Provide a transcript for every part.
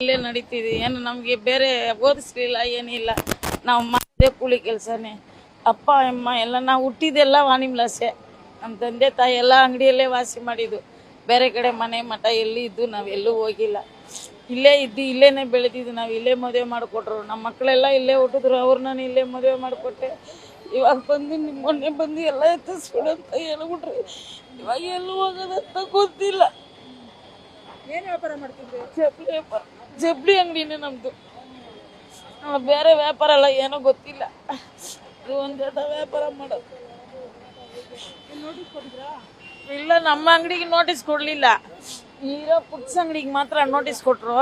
ಇಲ್ಲೇ ನಡೀತಿದೆ. ಏನು ನಮಗೆ ಬೇರೆ ಓದಿಸ್ಲಿಲ್ಲ, ಏನಿಲ್ಲ. ನಾವು ಮಾಡಿದೆ ಕೂಲಿ ಕೆಲಸನೇ. ಅಪ್ಪ ಅಮ್ಮ ಎಲ್ಲ ನಾವು ಹುಟ್ಟಿದೆಲ್ಲ ವಾಣಿಮ್ಲಾಸೆ. ನಮ್ಮ ತಂದೆ ತಾಯಿ ಎಲ್ಲ ಅಂಗಡಿಯಲ್ಲೇ ವಾಸಿ ಮಾಡಿದ್ದು. ಬೇರೆ ಕಡೆ ಮನೆ ಮಠ ಎಲ್ಲಿ ಇದ್ದು ನಾವೆಲ್ಲೂ ಹೋಗಿಲ್ಲ. ಇಲ್ಲೇ ಇದ್ದು ಇಲ್ಲೇನೆ ಬೆಳೆದಿದ್ದು. ನಾವು ಇಲ್ಲೇ ಮದುವೆ ಮಾಡಿಕೊಟ್ರು. ನಮ್ಮ ಮಕ್ಕಳೆಲ್ಲ ಇಲ್ಲೇ ಹುಟ್ಟಿದ್ರು. ಅವ್ರನ್ನ ಇಲ್ಲೇ ಮದುವೆ ಮಾಡಿಕೊಟ್ಟೆ. ಇವಾಗ ಬಂದು ಮೊನ್ನೆ ಬಂದು ಎಲ್ಲ ಎತ್ತಿಸ್ಬಿಡು ಅಂತ ಹೇಳ್ಬಿಟ್ರಿ. ಇವಾಗ ಎಲ್ಲೂ ಹೋಗೋದಂತ ಗೊತ್ತಿಲ್ಲ. ಏನು ವ್ಯಾಪಾರ ಮಾಡ್ತಿದ್ರಿ? ಚಪ್ಪಲಿ ವ್ಯಾಪಾರ, ಚಪ್ಪಲಿ ಅಂಗಡಿನೇ ನಮ್ದು. ಬೇರೆ ವ್ಯಾಪಾರ ಎಲ್ಲ ಏನೋ ಗೊತ್ತಿಲ್ಲ. ಇದು ಒಂದೇ ವ್ಯಾಪಾರ ಮಾಡೋದು. ನೋಟಿಸ್ ಕೊಟ್ಟಿದ್ರಾ? ಇಲ್ಲ, ನಮ್ಮ ಅಂಗಡಿಗೆ ನೋಟಿಸ್ ಕೊಡ್ಲಿಲ್ಲ. ಈಗ ಪುಟ್ಸ್ ಅಂಗಡಿಗೆ ಮಾತ್ರ ನೋಟಿಸ್ ಕೊಟ್ರು.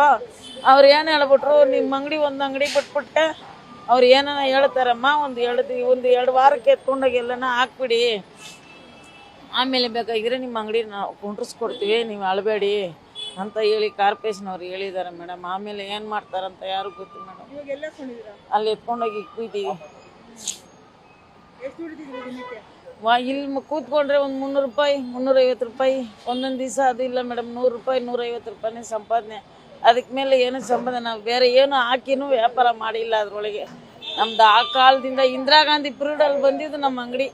ಅವ್ರು ಏನು ಹೇಳ್ಬಿಟ್ರು, ನಿಮ್ಮ ಅಂಗಡಿ ಒಂದು ಅಂಗಡಿ ಬಿಟ್ಬಿಟ್ಟೆ, ಅವ್ರು ಏನಾನ ಹೇಳ್ತಾರಮ್ಮ, ಒಂದು ಎರಡು ವಾರಕ್ಕೆ ಎತ್ಕೊಂಡೋಗಿ ಎಲ್ಲನ ಹಾಕ್ಬಿಡಿ, ಆಮೇಲೆ ಬೇಕಾಗಿದ್ರೆ ನಿಮ್ಮ ಅಂಗಡಿ ನಾವು ಕುಂಡ್ರಿಸ್ಕೊಡ್ತೀವಿ, ನೀವು ಅಳಬೇಡಿ ಅಂತ ಹೇಳಿ ಕಾರ್ಪೊರೇಷನ್ ಅವ್ರು ಹೇಳಿದ್ದಾರೆ ಮೇಡಮ್. ಆಮೇಲೆ ಏನು ಮಾಡ್ತಾರಂತ ಯಾರು ಗೊತ್ತು ಮೇಡಮ್. ಇವಾಗ ಎಲ್ಲ ಕೊಂಡಿದ್ದೀರಾ? ಅಲ್ಲಿ ಎತ್ಕೊಂಡೋಗಿ ಕೂತೀವಿ. ಎಷ್ಟು ದುಡಿದಿದ್ರಿ ದಿನಕ್ಕೆ? ಇಲ್ಲಿ ಕೂತ್ಕೊಂಡ್ರೆ ಒಂದು 300 ರೂಪಾಯಿ, 350 ರೂಪಾಯಿ ಒಂದೊಂದು ದಿವಸ. ಅದು ಇಲ್ಲ ಮೇಡಮ್, 100 ರೂಪಾಯಿ 150 ರೂಪಾಯಿನೇ ಸಂಪಾದನೆ. ಅದಕ್ಕೆ ಮೇಲೆ ಏನು ಸಂಪಾದನೆ. ನಾವು ಬೇರೆ ಏನು ಹಾಕಿನೂ ವ್ಯಾಪಾರ ಮಾಡಿಲ್ಲ. ಅದರೊಳಗೆ ನಮ್ದು ಆ ಕಾಲದಿಂದ ಇಂದಿರಾ ಗಾಂಧಿ ಪೀರಿಯಡಲ್ಲಿ ಬಂದಿದ್ದು ನಮ್ಮ ಅಂಗಡಿ.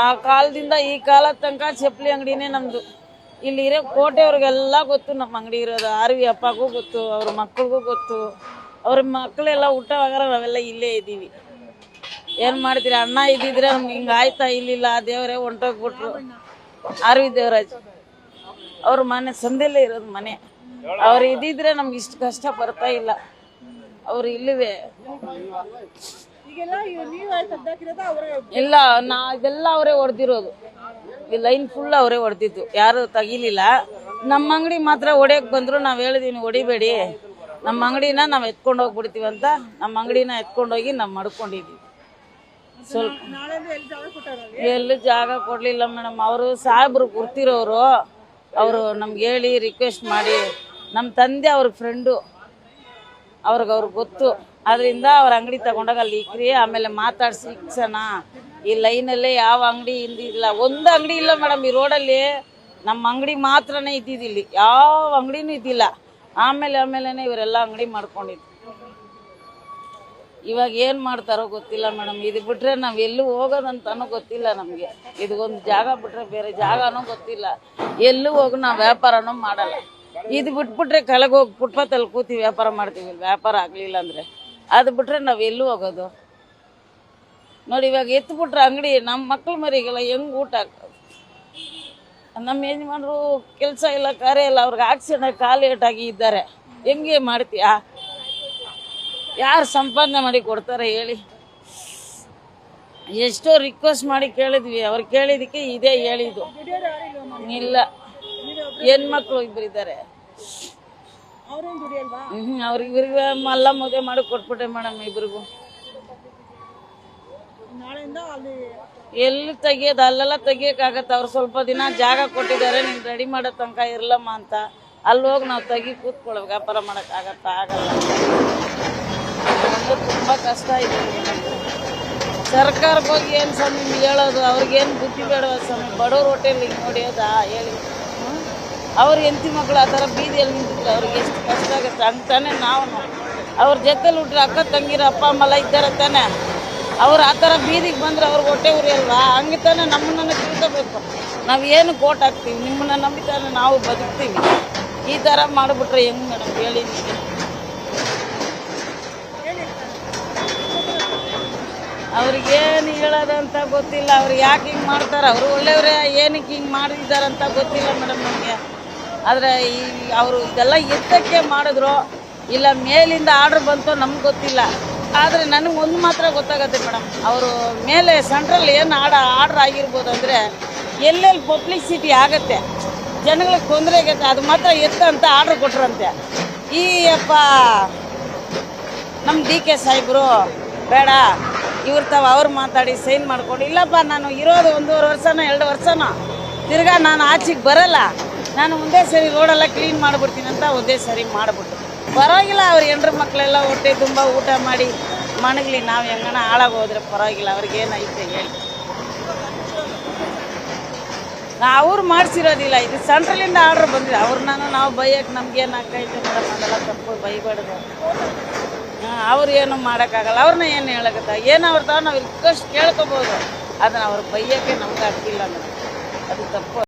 ಆ ಕಾಲದಿಂದ ಈ ಕಾಲ ತನಕ ಚಪ್ಪಲಿ ಅಂಗಡಿನೇ ನಮ್ಮದು. ಇಲ್ಲಿ ಇರೋ ಕೋಟೆಯವ್ರಿಗೆಲ್ಲ ಗೊತ್ತು ನಮ್ಮ ಅಂಗಡಿ ಇರೋದು. ಆರ್ವಿ ಅಪ್ಪಗೂ ಗೊತ್ತು, ಅವ್ರ ಮಕ್ಳಿಗೂ ಗೊತ್ತು. ಅವ್ರ ಮಕ್ಕಳೆಲ್ಲ ಊಟವಾಗಾರ ನಾವೆಲ್ಲ ಇಲ್ಲೇ ಇದ್ದೀವಿ. ಏನು ಮಾಡ್ತೀರಿ, ಅಣ್ಣ ಇದ್ದಿದ್ರೆ ನಮ್ಗೆ ಹಿಂಗೆ ಆಯ್ತಾ? ಇಲ್ಲಿಲ್ಲ, ದೇವರೇ ಹೊಂಟೋಗ್ಬಿಟ್ರು. ಆರ್ವಿ ದೇವರಾಜ್ ಅವ್ರ ಮನೆ ಸಂದೆಲ್ಲೇ ಇರೋದು ಮನೆ. ಅವ್ರು ಇದ್ದಿದ್ರೆ ನಮ್ಗೆ ಇಷ್ಟು ಕಷ್ಟ ಬರ್ತಾ ಇಲ್ಲ. ಅವ್ರು ಇಲ್ಲವೇ ಈಗೆಲ್ಲ ನೀವು ತೆಗ್ದಾಕಿರೋದ ಅವರೇ? ಇಲ್ಲ, ಇದೆಲ್ಲ ಅವರೇ ಹೊಡೆದಿರೋದು. ಈ ಲೈನ್ ಫುಲ್ ಅವರೇ ಹೊಡೆದಿದ್ದು, ಯಾರು ತೆಗಿಲಿಲ್ಲ. ನಮ್ಮ ಅಂಗಡಿ ಮಾತ್ರ ಹೊಡೆಯಕ್ಕೆ ಬಂದ್ರು. ನಾವು ಹೇಳಿದೀವಿ ಹೊಡಿಬೇಡಿ, ನಮ್ಮ ಅಂಗಡಿನ ನಾವು ಎತ್ಕೊಂಡು ಹೋಗ್ಬಿಡ್ತೀವಿ ಅಂತ ನಮ್ಮ ಅಂಗಡಿನ ಎತ್ಕೊಂಡೋಗಿ ನಾವು ಮಾಡ್ಕೊಂಡಿದ್ದೀವಿ. ಸ್ವಲ್ಪ ಎಲ್ಲಿ ಜಾಗ ಕೊಡಲಿಲ್ಲ ಮೇಡಮ್. ಅವರು ಸಾಹೇಬ್ರು ಗುರ್ತಿರೋರು. ಅವರು ನಮ್ಗೆ ಹೇಳಿ ರಿಕ್ವೆಸ್ಟ್ ಮಾಡಿ, ನಮ್ಮ ತಂದೆ ಅವ್ರ ಫ್ರೆಂಡು, ಅವ್ರಿಗೆ ಗೊತ್ತು. ಅದರಿಂದ ಅವ್ರ ಅಂಗಡಿ ತಗೊಂಡಾಗ ಅಲ್ಲಿ ಇಕ್ರಿ, ಆಮೇಲೆ ಮಾತಾಡ್ಸಿ ಇಕ್ಸೋಣ. ಈ ಲೈನಲ್ಲೇ ಯಾವ ಅಂಗಡಿ ಇಲ್ಲ, ಒಂದು ಅಂಗಡಿ ಇಲ್ಲ ಮೇಡಮ್ ಈ ರೋಡಲ್ಲಿ. ನಮ್ಮ ಅಂಗಡಿ ಮಾತ್ರನೇ ಇದ್ದಿದ್ದಿಲ್ಲಿ, ಯಾವ ಅಂಗಡಿನೂ ಇದ್ದಿಲ್ಲ. ಆಮೇಲೆ ಇವರೆಲ್ಲ ಅಂಗಡಿ ಮಾಡ್ಕೊಂಡಿದ್ದು. ಇವಾಗ ಏನು ಮಾಡ್ತಾರೋ ಗೊತ್ತಿಲ್ಲ ಮೇಡಮ್. ಇದು ಬಿಟ್ರೆ ನಾವು ಎಲ್ಲೂ ಹೋಗೋದಂತಾನೂ ಗೊತ್ತಿಲ್ಲ ನಮಗೆ. ಇದೊಂದು ಜಾಗ ಬಿಟ್ರೆ ಬೇರೆ ಜಾಗನೂ ಗೊತ್ತಿಲ್ಲ. ಎಲ್ಲೂ ಹೋಗಿ ನಾವು ವ್ಯಾಪಾರನೂ ಮಾಡಲ್ಲ. ಇದು ಬಿಟ್ಬಿಟ್ರೆ ಕೆಳಗೆ ಹೋಗಿ ಫುಟ್ಪಾತಲ್ಲಿ ಕೂತಿ ವ್ಯಾಪಾರ ಮಾಡ್ತೀವಿ. ವ್ಯಾಪಾರ ಆಗಲಿಲ್ಲ ಅಂದರೆ ಅದು ಬಿಟ್ರೆ ನಾವು ಎಲ್ಲೂ ಹೋಗೋದು ನೋಡಿ. ಇವಾಗ ಎತ್ಬಿಟ್ರೆ ಅಂಗಡಿ ನಮ್ಮ ಮಕ್ಳು ಮರಿಗೆಲ್ಲ ಹೆಂಗೆ ಊಟ ಹಾಕೋದು? ನಮ್ಮ ಯಜಮಾನರು ಕೆಲಸ ಇಲ್ಲ, ಕಾರ್ಯ ಇಲ್ಲ, ಅವ್ರಿಗೆ ಆಕ್ಸಿಡೆಂಟ್ ಕಾಲು ಏಟಾಗಿ ಇದ್ದಾರೆ. ಹೆಂಗೆ ಮಾಡ್ತೀಯಾ? ಯಾರು ಸಂಪಾದನೆ ಮಾಡಿ ಕೊಡ್ತಾರೆ ಹೇಳಿ? ಎಷ್ಟೋ ರಿಕ್ವೆಸ್ಟ್ ಮಾಡಿ ಕೇಳಿದ್ವಿ. ಅವ್ರು ಕೇಳಿದಕ್ಕೆ ಇದೇ ಹೇಳಿದ್ದು. ಇಲ್ಲ, ಹೆಣ್ಮಕ್ಳು ಇಬ್ಬರಿದ್ದಾರೆ. ಅವ್ರಿಗಿಬ್ರಿಗೆ ಎಲ್ಲ ಮದುವೆ ಮಾಡಿ ಕೊಟ್ಬಿಟ್ಟೆ ಮೇಡಮ್. ಇಬ್ರಿಗೂ ಎಲ್ಲಿ ತೆಗಿಯೋದು? ಅಲ್ಲೆಲ್ಲ ತೆಗಿಯೋಕ್ಕಾಗತ್ತೆ. ಅವ್ರು ಸ್ವಲ್ಪ ದಿನ ಜಾಗ ಕೊಟ್ಟಿದ್ದಾರೆ, ನೀನು ರೆಡಿ ಮಾಡೋ ತನಕ ಇರಲಮ್ಮ ಅಂತ. ಅಲ್ಲಿ ಹೋಗಿ ನಾವು ತೆಗಿ ಕೂತ್ಕೊಳ್ಳೋ ವ್ಯಾಪಾರ ಮಾಡೋಕ್ಕಾಗತ್ತಾ? ಆಗಲ್ಲ. ತುಂಬ ಕಷ್ಟ ಇದೆ. ಸರ್ಕಾರಕ್ಕೆ ಹೋಗಿ ಏನು ಸ್ವಾಮಿ ಹೇಳೋದು? ಅವ್ರಿಗೇನು ಬುದ್ಧಿ ಬೇಡವ ಸ್ವಾಮಿ? ಬಡವ್ರ ಹೋಟೆಲ್ ಹಿಂಗೆ ನೋಡಿಯೋದಾ ಹೇಳಿ? ಅವ್ರ ಹೆಂಡತಿ ಮಕ್ಕಳು ಆ ಥರ ಬೀದಿಯಲ್ಲಿ ನಿಂತಿದ್ರು, ಅವ್ರಿಗೆ ಎಷ್ಟು ಕಷ್ಟ ಆಗುತ್ತೆ. ಹಂಗೆ ತಾನೇ ನಾವು ಅವ್ರ ಜೊತೆಲಿ ಹುಟ್ರೆ ಅಕ್ಕ ತಂಗಿರ ಅಪ್ಪ ಅಮ್ಮೆಲ್ಲ ಇದ್ದಾರೆ ತಾನೆ. ಅವ್ರು ಆ ಥರ ಬೀದಿಗೆ ಬಂದ್ರೆ ಅವ್ರಿಗೆ ಹೊಟ್ಟೆ ಉರಿ ಅಲ್ವಾ? ಹಂಗೆ ತಾನೆ ನಮ್ಮನ್ನ ತಿಳ್ಕೋಬೇಕು. ನಾವು ಏನು ಕೋಟ್ ಹಾಕ್ತೀವಿ, ನಿಮ್ಮನ್ನ ನಂಬಿತಾನೆ ನಾವು ಬದುಕ್ತೀವಿ. ಈ ಥರ ಮಾಡಿಬಿಟ್ರೆ ಹೆಂಗೆ ಮೇಡಮ್ ಹೇಳಿ ನೀವು? ಅವ್ರಿಗೇನು ಹೇಳೋದಂತ ಗೊತ್ತಿಲ್ಲ. ಅವ್ರು ಯಾಕೆ ಹಿಂಗೆ ಮಾಡ್ತಾರೆ? ಅವರು ಒಳ್ಳೆಯವರೇ, ಏನಕ್ಕೆ ಹಿಂಗೆ ಮಾಡಿದ್ದಾರಂತ ಗೊತ್ತಿಲ್ಲ ಮೇಡಮ್ ನಮಗೆ. ಆದರೆ ಅವರು ಇದೆಲ್ಲ ಎತ್ತಕ್ಕೆ ಮಾಡಿದ್ರು, ಇಲ್ಲ ಮೇಲಿಂದ ಆರ್ಡ್ರ್ ಬಂತು ನಮ್ಗೆ ಗೊತ್ತಿಲ್ಲ. ಆದರೆ ನನಗೆ ಒಂದು ಮಾತ್ರ ಗೊತ್ತಾಗತ್ತೆ ಮೇಡಮ್, ಅವರು ಮೇಲೆ ಸೆಂಟ್ರಲ್ಲಿ ಏನು ಆರ್ಡ್ರ್ ಆಗಿರ್ಬೋದು ಅಂದರೆ ಎಲ್ಲೆಲ್ಲಿ ಪಬ್ಲಿಸಿಟಿ ಆಗುತ್ತೆ, ಜನಗಳಿಗೆ ತೊಂದರೆ ಆಗತ್ತೆ, ಅದು ಮಾತ್ರ ಎತ್ತಂತ ಆರ್ಡ್ರ್ ಕೊಟ್ರಂತೆ. ಈ ಅಪ್ಪ ನಮ್ಮ DK ಸಾಹೇಬರು ಬೇಡ, ಇವ್ರು ಅವ್ರು ಮಾತಾಡಿ ಸೈನ್ ಮಾಡ್ಕೊಂಡು, ಇಲ್ಲಪ್ಪ ನಾನು ಇರೋದು 1.5 ವರ್ಷನೋ 2 ವರ್ಷನೋ, ತಿರ್ಗಾ ನಾನು ಆಚೆಗೆ ಬರಲ್ಲ, ನಾನು ಒಂದೇ ಸರಿ ರೋಡೆಲ್ಲ ಕ್ಲೀನ್ ಮಾಡಿಬಿಡ್ತೀನಿ ಅಂತ ಒಂದೇ ಸರಿ ಮಾಡಿಬಿಟ್ಟು ಪರವಾಗಿಲ್ಲ. ಅವ್ರ ಹೆಂಡ್ರ ಮಕ್ಕಳೆಲ್ಲ ಹೊಟ್ಟೆ ತುಂಬ ಊಟ ಮಾಡಿ ಮಣಗಲಿ, ನಾವು ಹೆಂಗನ ಹಾಳಾಗಿ ಹೋದ್ರೆ ಪರವಾಗಿಲ್ಲ. ಅವ್ರಿಗೇನೈತೆ ಹೇಳಿ? ಅವ್ರು ಮಾಡಿಸಿರೋದಿಲ್ಲ, ಇದು ಸೆಂಟ್ರಲಿಂದ ಆರ್ಡರ್ ಬಂದಿದೆ. ಅವ್ರನ್ನ ನಾವು ಬೈಯಕ್ಕೆ ನಮ್ಗೇನು ಆಗ್ತೈತೆ ಮೇಡಮ್, ಅದೆಲ್ಲ ತಪ್ಪು, ಬೈಬಾರ್ದು. ಅವ್ರು ಏನು ಮಾಡೋಕ್ಕಾಗಲ್ಲ, ಅವ್ರನ್ನ ಏನು ಹೇಳಕತ್ತ, ಏನು ಅವ್ರ ತಾವು ನಾವು ರಿಕ್ವೆಸ್ಟ್ ಕೇಳ್ಕೊಬೋದು, ಅದನ್ನ ಅವ್ರು ಬೈಯೋಕ್ಕೆ ನಮ್ಗೆ ಆಗ್ತಿಲ್ಲ ಮೇಡಮ್, ಅದು ತಪ್ಪು.